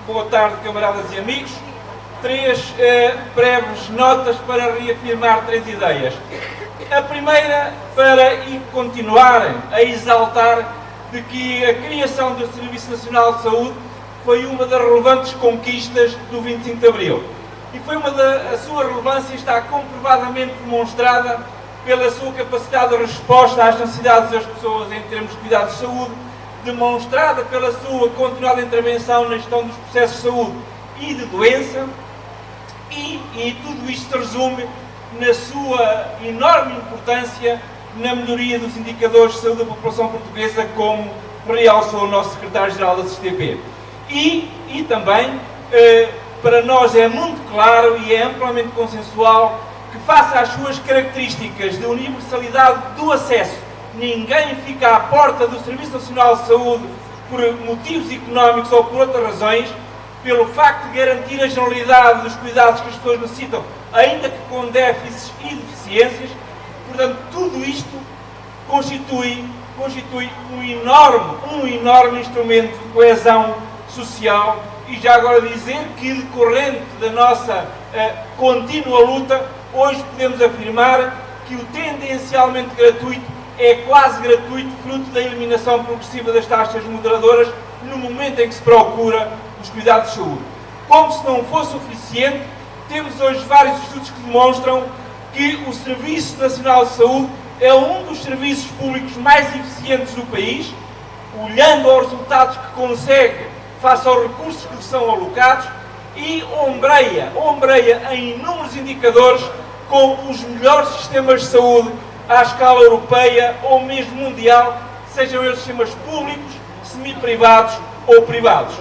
Boa tarde, camaradas e amigos. Três breves notas para reafirmar três ideias. A primeira, para continuar a exaltar de que a criação do Serviço Nacional de Saúde foi uma das relevantes conquistas do 25 de Abril. E a sua relevância está comprovadamente demonstrada pela sua capacidade de resposta às necessidades das pessoas em termos de cuidados de saúde, demonstrada pela sua continuada intervenção na gestão dos processos de saúde e de doença, e tudo isto se resume na sua enorme importância na melhoria dos indicadores de saúde da população portuguesa, como realçou o nosso secretário-geral da CTP. E também, para nós é muito claro e é amplamente consensual que, face às suas características de universalidade do acesso, ninguém fica à porta do Serviço Nacional de Saúde por motivos económicos ou por outras razões, pelo facto de garantir a generalidade dos cuidados que as pessoas necessitam, ainda que com déficits e deficiências. Portanto, tudo isto constitui um enorme instrumento de coesão social. E já agora dizer que, decorrente da nossa contínua luta, hoje podemos afirmar que o tendencialmente gratuito é quase gratuito, fruto da eliminação progressiva das taxas moderadoras no momento em que se procura os cuidados de saúde. Como se não fosse suficiente, temos hoje vários estudos que demonstram que o Serviço Nacional de Saúde é um dos serviços públicos mais eficientes do país, olhando aos resultados que consegue face aos recursos que lhe são alocados, e ombreia em inúmeros indicadores com os melhores sistemas de saúde à escala europeia ou mesmo mundial, sejam eles sistemas públicos, semi-privados ou privados.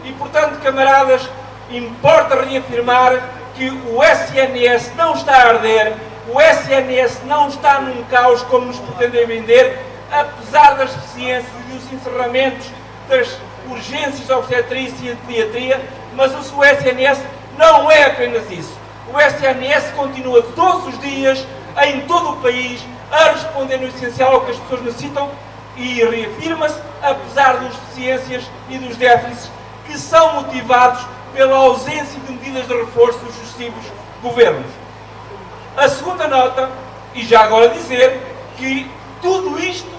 E, portanto, camaradas, importa reafirmar que o SNS não está a arder, o SNS não está num caos como nos pretendem vender, apesar das deficiências e dos encerramentos das urgências de obstetrícia e de pediatria, mas o SNS não é apenas isso. O SNS continua todos os dias, em todo o país, a responder no essencial ao que as pessoas necessitam e reafirma-se, apesar das deficiências e dos déficits que são motivados pela ausência de medidas de reforço dos sucessivos governos. A segunda nota, e já agora dizer, que tudo isto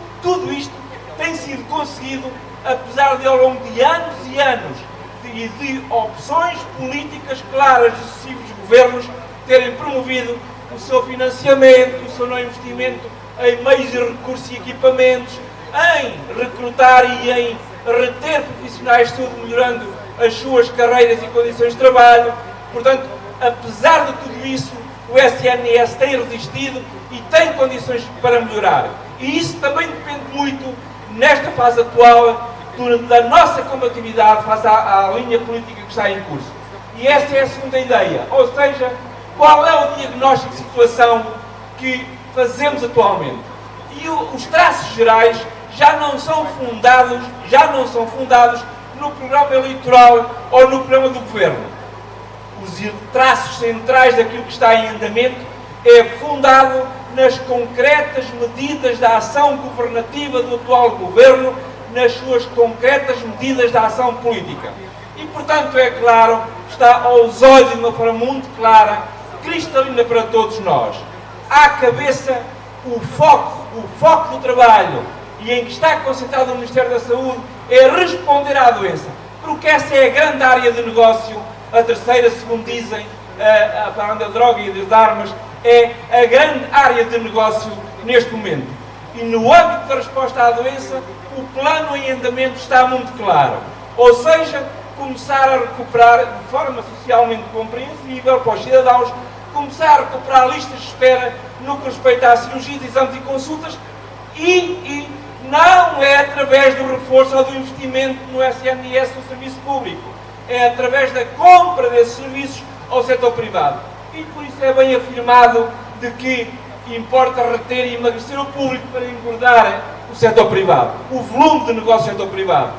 tem sido conseguido apesar de, ao longo de anos e anos, de opções políticas claras dos sucessivos governos terem promovido o seu financiamento, o seu não investimento em meios de recursos e equipamentos, em recrutar e em reter profissionais de saúde, melhorando as suas carreiras e condições de trabalho. Portanto, apesar de tudo isso, o SNS tem resistido e tem condições para melhorar. E isso também depende muito, nesta fase atual, da nossa combatividade face à linha política que está em curso. E esta é a segunda ideia, ou seja, qual é o diagnóstico de situação que fazemos atualmente. E os traços gerais já não são fundados no programa eleitoral ou no programa do governo. Os traços centrais daquilo que está em andamento é fundado nas concretas medidas da ação governativa do atual governo, nas suas concretas medidas da ação política. E, portanto, é claro, está aos olhos de uma forma muito clara, cristalina para todos nós. À cabeça, o foco do trabalho e em que está concentrado o Ministério da Saúde é responder à doença, porque essa é a grande área de negócio, a terceira, segundo dizem, para a droga e das armas, é a grande área de negócio neste momento. E no âmbito da resposta à doença, o plano em andamento está muito claro. Ou seja, começar a recuperar de forma socialmente compreensível para os cidadãos, começar a recuperar listas de espera no que respeita a cirurgias, exames e consultas, e não é através do reforço ou do investimento no SNS no serviço público, é através da compra desses serviços ao setor privado. E por isso é bem afirmado de que importa reter e emagrecer o público para engordar o setor privado, o volume de negócio do setor privado.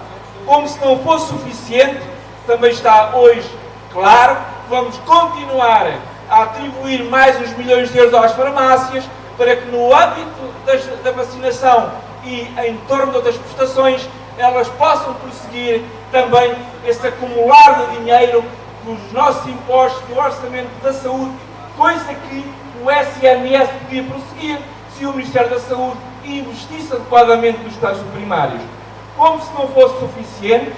Como se não fosse suficiente, também está hoje claro que vamos continuar a atribuir mais uns milhões de euros às farmácias para que no âmbito da vacinação e em torno de outras prestações elas possam prosseguir também esse acumular de dinheiro dos nossos impostos, do orçamento da saúde, coisa que o SNS podia prosseguir se o Ministério da Saúde investisse adequadamente nos casos primários. Como se não fosse suficiente,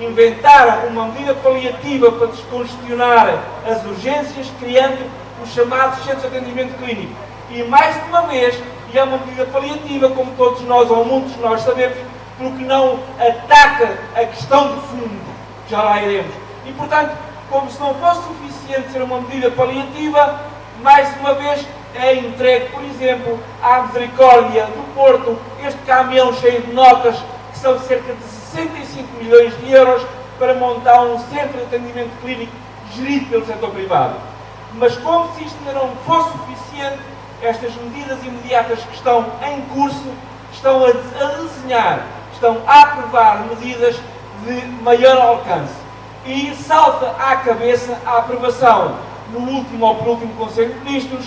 inventaram uma medida paliativa para descongestionar as urgências, criando os chamados centros de atendimento clínico. E mais uma vez, e é uma medida paliativa, como todos nós, ou muitos de nós sabemos, porque não ataca a questão de fundo, que já lá iremos. E, portanto, como se não fosse suficiente ser uma medida paliativa, mais uma vez é entregue, por exemplo, à Misericórdia do Porto, este caminhão cheio de notas, que são cerca de 65 milhões de euros, para montar um centro de atendimento clínico gerido pelo setor privado. Mas como se isto ainda não fosse suficiente, estas medidas imediatas que estão em curso estão a desenhar, estão a aprovar medidas de maior alcance. E salta à cabeça a aprovação, no último ou penúltimo Conselho de Ministros,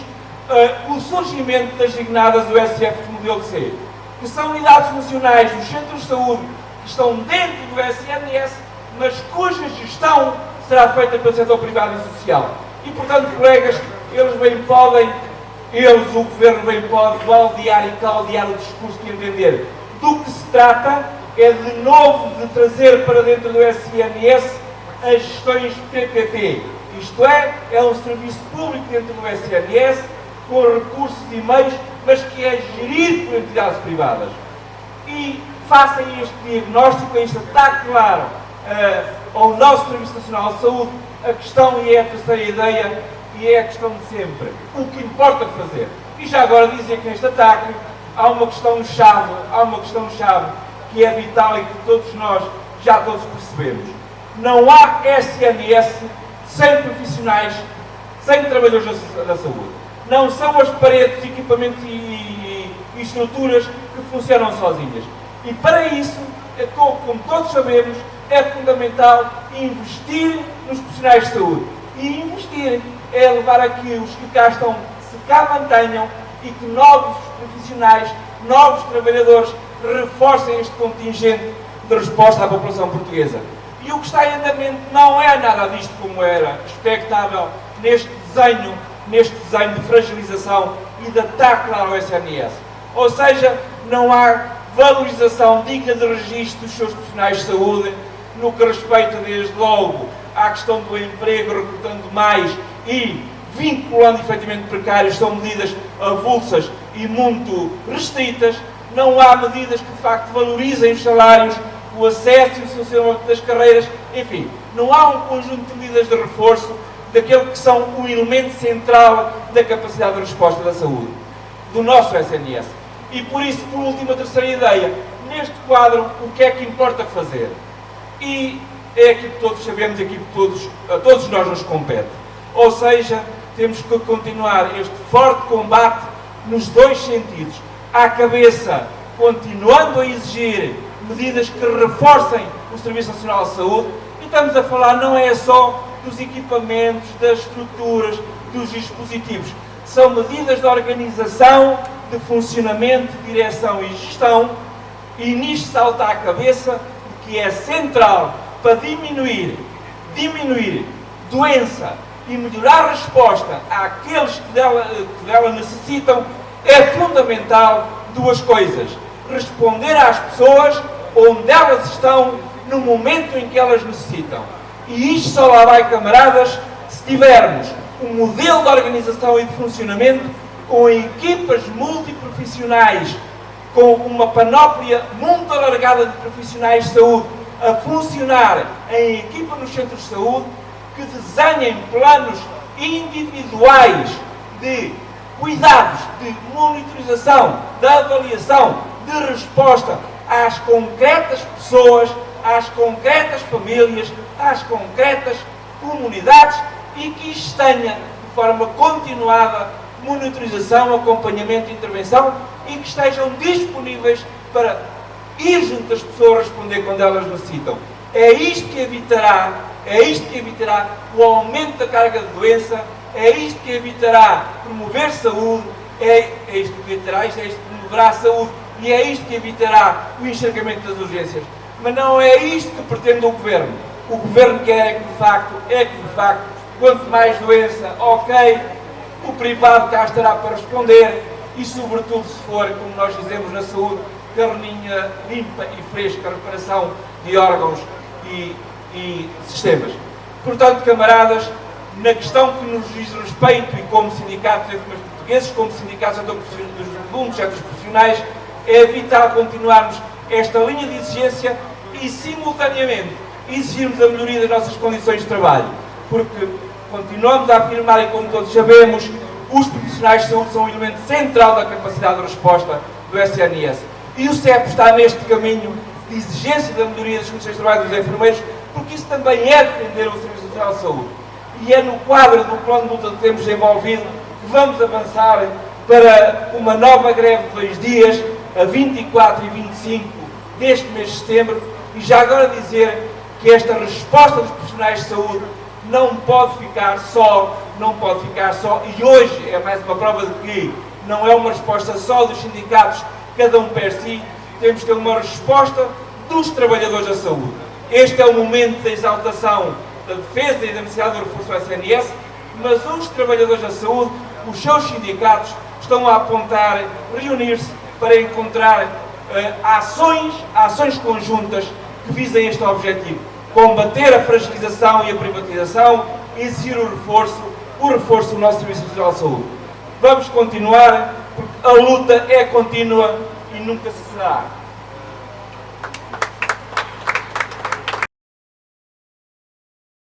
o surgimento das designadas USF de modelo C, que são unidades funcionais dos centros de saúde que estão dentro do SNS, mas cuja gestão será feita pelo setor privado e social. E, portanto, colegas, o Governo bem pode baldear e caldear o discurso de entender. Do que se trata é, de novo, de trazer para dentro do SNS as gestões PPP. Isto é um serviço público dentro do SNS, com recursos e meios, mas que é gerido por entidades privadas. E façam este diagnóstico, isto está claro ao nosso Serviço Nacional de Saúde, a questão, e é a terceira ideia, e é a questão de sempre, o que importa fazer. E já agora dizer que neste ataque há uma questão-chave, que é vital e que todos nós já todos percebemos. Não há SNS sem profissionais, sem trabalhadores da saúde. Não são as paredes, equipamentos e estruturas que funcionam sozinhas. E para isso, como todos sabemos, é fundamental investir nos profissionais de saúde. E investir é levar a que os que cá estão se cá mantenham e que novos profissionais, novos trabalhadores reforcem este contingente de resposta à população portuguesa. E o que está em andamento não é nada disto como era expectável neste desenho de fragilização e de ataque ao SNS. Ou seja, não há valorização digna de registro dos seus profissionais de saúde, no que respeita desde logo à questão do emprego, recrutando mais e vinculando efetivamente precários, são medidas avulsas e muito restritas. Não há medidas que de facto valorizem os salários, o acesso e o funcionamento das carreiras, enfim, não há um conjunto de medidas de reforço daquele que são o elemento central da capacidade de resposta da saúde, do nosso SNS. E por isso, por último, a terceira ideia, neste quadro, o que é que importa fazer? E é aquilo que todos sabemos, aquilo que a todos nós nos compete. Ou seja, temos que continuar este forte combate nos dois sentidos. À cabeça, continuando a exigir medidas que reforcem o Serviço Nacional de Saúde, e estamos a falar não é só dos equipamentos, das estruturas, dos dispositivos, são medidas de organização, de funcionamento, de direção e gestão, e nisto salta à cabeça que é central para diminuir doença e melhorar a resposta àqueles que dela necessitam, é fundamental duas coisas: responder às pessoas onde elas estão no momento em que elas necessitam. E isto só lá vai, camaradas, se tivermos um modelo de organização e de funcionamento com equipas multiprofissionais, com uma panóplia muito alargada de profissionais de saúde a funcionar em equipa nos centros de saúde, que desenhem planos individuais de cuidados, de monitorização, de avaliação, de resposta às concretas pessoas, às concretas famílias, às concretas comunidades, e que isto tenha de forma continuada monitorização, acompanhamento e intervenção, e que estejam disponíveis para ir junto às pessoas responder quando elas necessitam. É isto que evitará o aumento da carga de doença, é isto que evitará promover saúde, é isto que promoverá a saúde, e é isto que evitará o enxergamento das urgências. Mas não é isto que pretende o Governo. O Governo quer é que, de facto, quanto mais doença, ok, o privado cá estará para responder e, sobretudo, se for, como nós dizemos na saúde, carninha limpa e fresca, reparação de órgãos e sistemas. Portanto, camaradas, na questão que nos diz respeito e como sindicatos de enfermeiros portugueses, como sindicatos dos setores profissionais, é vital continuarmos esta linha de exigência e, simultaneamente, exigirmos a melhoria das nossas condições de trabalho. Porque continuamos a afirmar, e como todos sabemos, os profissionais de saúde são um elemento central da capacidade de resposta do SNS. E o CEP está neste caminho de exigência da melhoria das condições de trabalho dos enfermeiros, porque isso também é defender o Serviço Nacional de Saúde. E é no quadro do plano de luta que temos desenvolvido que vamos avançar para uma nova greve de 2 dias, a 24 e 25 deste mês de setembro, e já agora dizer que esta resposta dos profissionais de saúde não pode ficar só, e hoje é mais uma prova de que não é uma resposta só dos sindicatos, cada um per si, temos que ter uma resposta dos trabalhadores da saúde. Este é o momento da exaltação da defesa e da necessidade do reforço do SNS, mas os trabalhadores da saúde, os seus sindicatos, estão a apontar, reunir-se para encontrar ações conjuntas que visem este objetivo: combater a fragilização e a privatização, exigir o reforço do nosso Serviço Nacional de Saúde. Vamos continuar, porque a luta é contínua e nunca cessará.